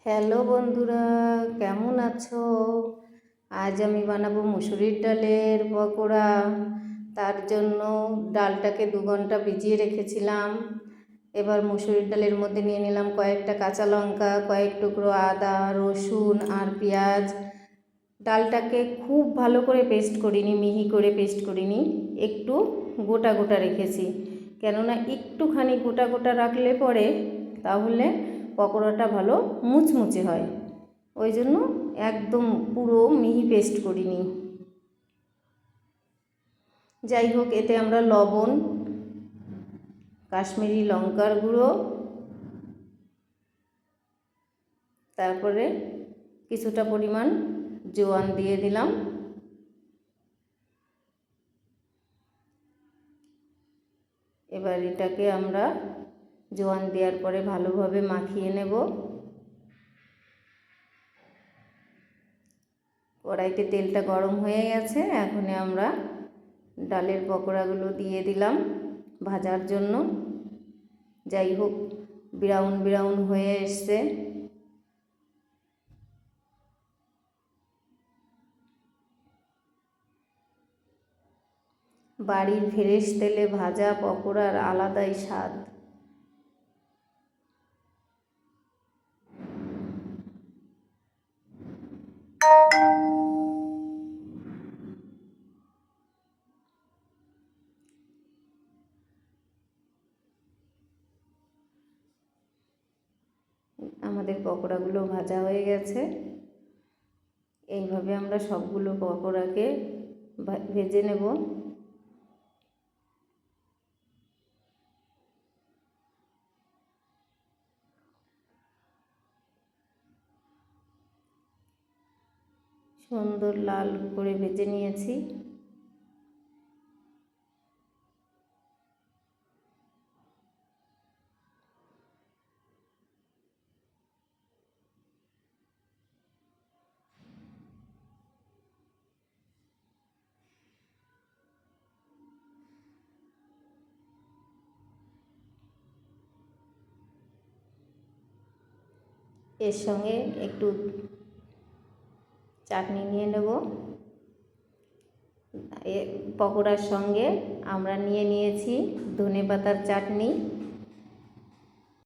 Hello বন্ধুরা, কেমন আছো? আজ আমি বানাবো মুসুরির ডালের পকোড়া। তার জন্য ডালটাকে 2 ঘন্টা ভিজিয়ে রেখেছিলাম। এবার মুসুরির ডালের মধ্যে নিয়ে নিলাম কয়েকটা কাঁচা লঙ্কা, কয়েক টুকরো আদা, রসুন আর পেঁয়াজ। ডালটাকে খুব ভালো করে পেস্ট করিনি, মিহি করে পেস্ট করিনি, একটু গোটা গোটা রেখেছি। কেননা একটুখানি গোটা গোটা রাখলে পরে তাহলে পকোড়াটা ভালো মুচমুচে হয়। ওই জন্য একদম পুরো মিহি পেস্ট করিনি। যাই হোক, এতে আমরা লবণ, কাশ্মীরি লঙ্কার গুঁড়ো, তারপরে কিছুটা পরিমাণ জোয়ান দিয়ে দিলাম। এবার এটাকে আমরা জোয়ান দেওয়ার পরে ভালোভাবে মাখিয়ে নেব। কড়াইতে তেলটা গরম হয়ে গেছে, এখন আমরা ডালের পকোড়াগুলো দিয়ে দিলাম ভাজার জন্য। যাই হোক, ব্রাউন ব্রাউন হয়ে এসছে। বাড়ির ফ্রেশ তেলে ভাজা পকোড়ার আলাদাই স্বাদ। আমাদের পকোড়াগুলো ভাজা হয়ে গেছে। এইভাবে আমরা সবগুলো পকোড়াকে ভেজে নেব। সুন্দর লাল করে ভেজে নিয়েছি। এর সঙ্গে একটু চাটনি নিয়ে নেব। পকোড়ার সঙ্গে আমরা নিয়েছি ধনেপাতার চাটনি।